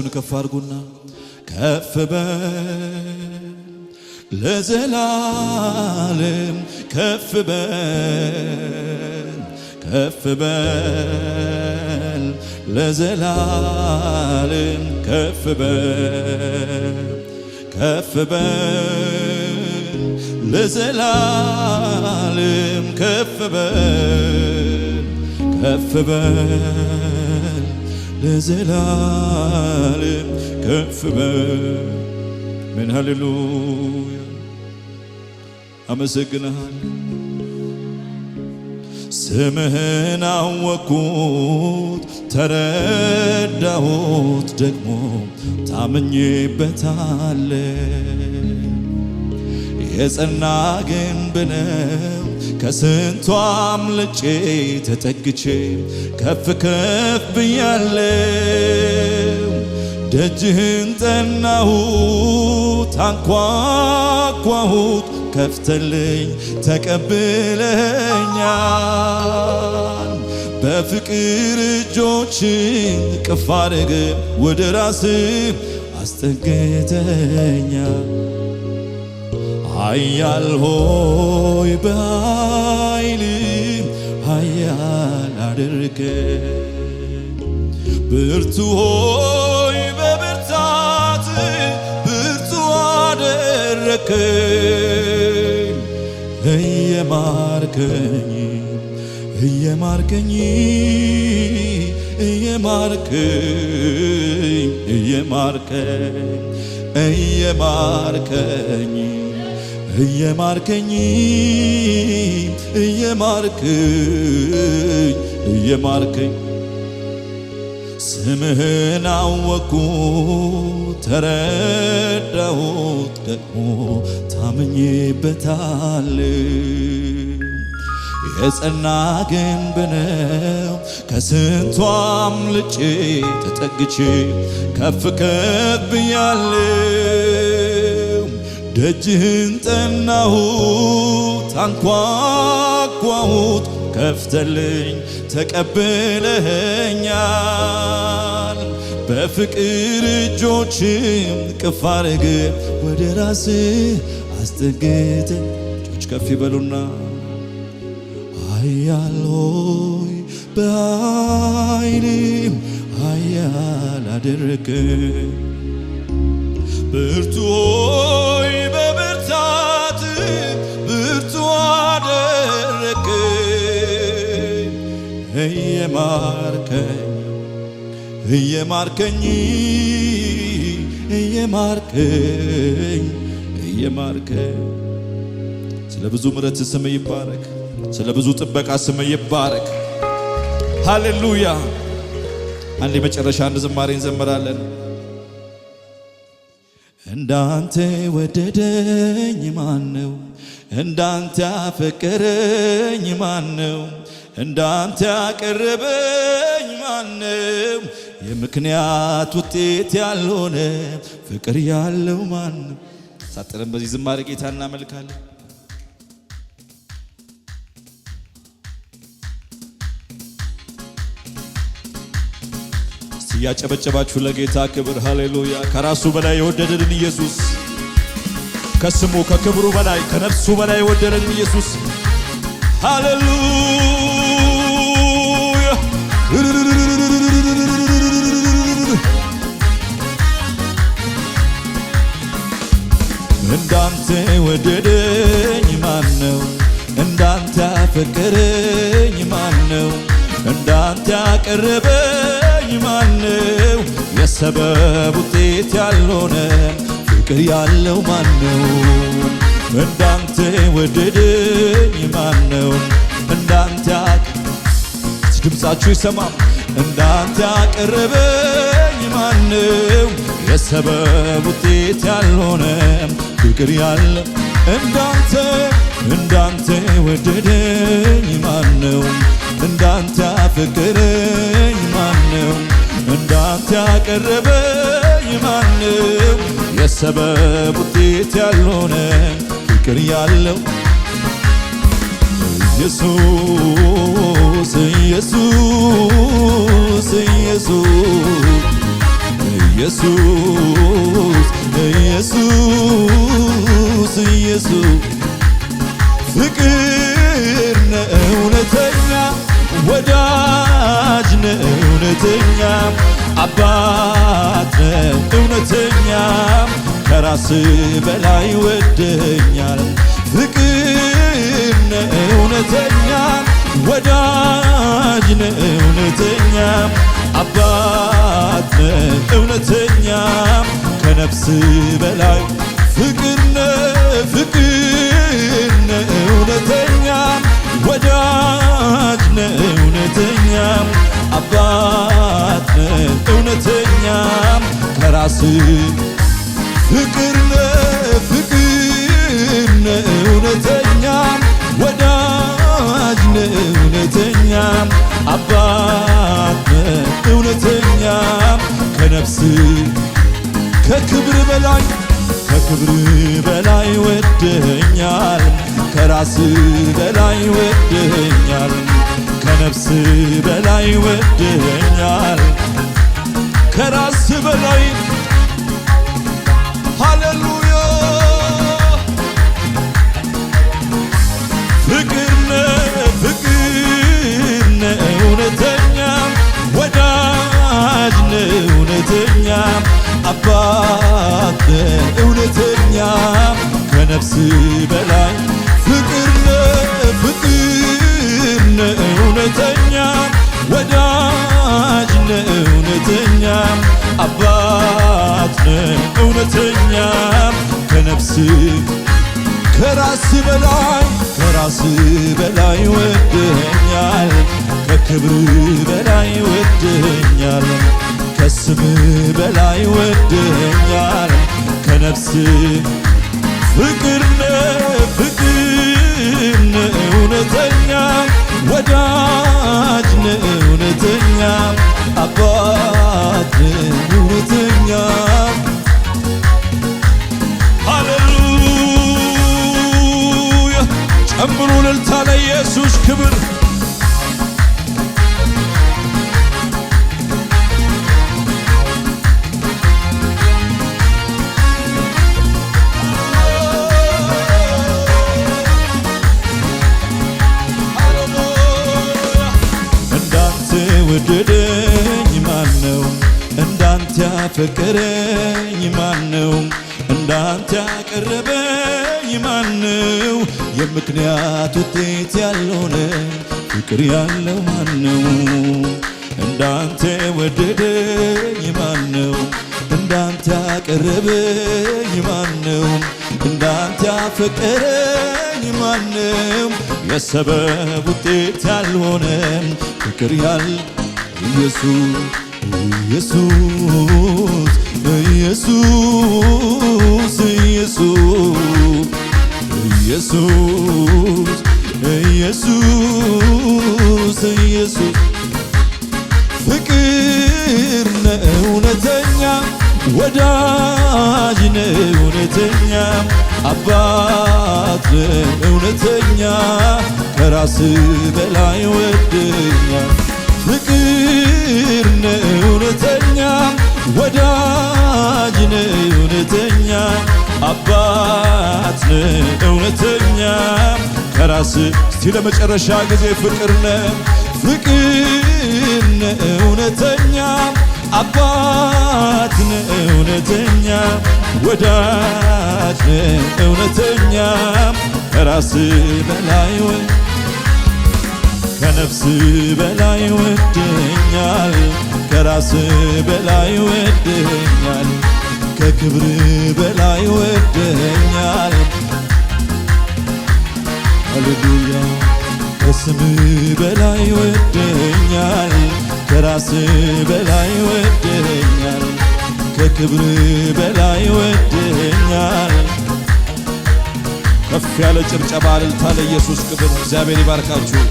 ከፍ አድርጉና ከፍ በል ለዘላለም ከፍ በል ከፍ በል ለዘላለም ከፍ በል ከፍ በል ለዘላለም ከፍ በል ከፍ በል ለዘላለም ከፍ በል ምን ሃሌሉያ አመሰግንሃለሁ ስምህን አወቅኩት ተረዳሁት ደግሞ ታምኜበታለሁ የጸና ግንብ ነው ከስንቱ አምልጬ ተጠግቼ ከፍ ከፍ ብያለሁ ደጅህን ጠናሁት አንኳኳሁት ከፍተልኝ ተቀብለኛል በፍቅር እጆችን ቅፍ አድርገህ ወደ ራስህ አስጠግተኛል ኃያል ሆይ በኃይል ኃያል አድርገኝ ብርቱ ሆይ በብርታት ብርቱ አደረከኝ እየማርከኝ እየማርከኝ እየማርከኝ እየማርከኝ እየማርከኝ እየማርከኝ እየማርከኝ እየማርከኝ ስምህን አወቅኩት ተረዳሁት ደግሞ ታምኜበታለሁ የጸና ግንብ ነው ከስንቱ አምልጬ ተጠግቼ ከፍ ከፍ ብያለሁ ደጅህን ጠናሁት አንኳኳሁት ከፍተልኝ ተቀብለኸኛል በፍቅር እጆችም ቅፍ አድርገህ ወደ ራስህ አስጠግተህ እጆች ከፍ ይበሉና ኃያል ሆይ በኃይልም ኃያል አደረገኝ ብርቱ ሆይ በብርታት ብርቱ አደረገኝ እየማርከኝ እየማርከኝ እየማርከኝ እየማርከኝ ስለ ብዙ ምሕረት ስምህ ይባረክ ስለ ብዙ ጥበቃ ስምህ ይባረክ ሃሌሉያ አንድ የመጨረሻ አንድ ዝማሬ እንዘምራለን እንዳንተ ወደደኝ ማነው እንዳንተ ያፈቀረኝ ማነው እንዳንተ ያቀረበኝ ማነው የምክንያት ውጤት ያልሆነ ፍቅር ያለው ማነው ሳጥረን በዚህ ዝማሬ ጌታ እናመልካለን ያጨበጨባችሁ ለጌታ ክብር ሃሌሉያ ከራሱ በላይ የወደደልን ኢየሱስ ከስሙ ከክብሩ በላይ ከነፍሱ በላይ የወደደልን ኢየሱስ ሃሌሉያ እንዳንተ ወደደኝ ማነው እንዳንተ ያፈቀረኝ ማነው እንዳንተ ያቀረበኝ ማነው የሰበብ ውጤት ያልሆነ ፍቅር ያለው ማነው እንዳንተ ወደደኝ ማነው እንዳንተ ድምፃችሁ ይሰማም እንዳንተ ያቀረበኝ ማነው የሰበብ ውጤት ያልሆነ ፍቅር ያለው እንዳንተ ወደደኝ ማነው እንዳንተ ያፈቀረኝ ማነው እንዳንተ ያቀረበኝ ማነው የሰበብ ውጤት ያልሆነ ፍቅር ያለው ኢየሱስ ኢየሱስ ኢየሱስ ኢየሱስ ኢየሱስ ኢየሱስ ፍቅር ነህ እውነተኛ ወዳጅ ነህ እውነተኛ አባት ነህ እውነተኛ ከራስ በላይ ወደኛል ፍቅር ነህ እውነተኛ ወዳጅ ነህ እውነተኛ አባት ነህ እውነተኛ ከነፍስ በላይ ፍቅር ነህ እውነተኛ ወዳጅ ነህ እውነተኛ አባት ነህ እውነተኛ ከራስ ፍቅር ነህ እውነተኛ ወዳጅ ነህ እውነተኛ አባት ነህ እውነተኛ ከነፍስ ከክብር በላይ ወደኛል ከራስ በላይ ወደኛል ከነፍስ በላይ ወደኛል ከራስ በላይ ሃሌሉያ ፍቅር ነህ እውነተኛ ወዳጅ ነህ እውነተኛ አባት ነህ እውነተኛ ከነፍስ በላይ ፍቅር ነህ እውነተኛ ወዳጅ ነህ እውነተኛ አባት ነህ እውነተኛ ከነፍስ ከራስ በላይ ወደኛል ከክብር በላይ ወደኛል ከስም በላይ ወደኛል ከነፍስ ፍቅር ነህ እውነተኛ ወዳጅ ነህ እውነተኛ አባት ነህ እውነተኛ ሃሌሉያ ጨምሩ እልልታ ለኢየሱስ ክብር ወደደኝ ማነው እንዳንተ ያፈቀረኝ ማነው እንዳንተ ያቀረበኝ ማነው የምክንያት ውጤት ያልሆነ ፍቅር ያለው ማነው እንዳንተ ወደደኝ ማነው እንዳንተ ያቀረበኝ ማነው እንዳንተ ያፈቀረኝ ማነው የሰበብ ውጤት ያልሆነ ፍቅር ያለ ኢየሱስ ኢየሱስ ኢየሱስ ኢየሱስ ኢየሱስ ኢየሱስ ኢየሱስ ፍቅር ነህ እውነተኛ ወዳጅ ነህ እውነተኛ አባት ነህ እውነተኛ ከራስ በላይ ወደኛል ፍቅር ነህ እውነተኛ ወዳጅ ነህ እውነተኛ አባት ነህ እውነተኛ ከራስ እስቲ ለመጨረሻ ጊዜ ፍቅር ነህ እውነተኛ አባት ነህ እውነተኛ ወዳጅ ነህ እውነተኛ ከራስ በላይ ከነፍስ በላይ ወደኛል ከራስ በላይ ወደኛል ከክብር በላይ ወደኛል ሃሌሉያ ከስም በላይ ወደኛል ከራስ በላይ ወደኛል ከክብር በላይ ወደኛል ከፍ ያለ ጭብጨባ እልልታ ለኢየሱስ ክብር እግዚአብሔር ይባርካችሁ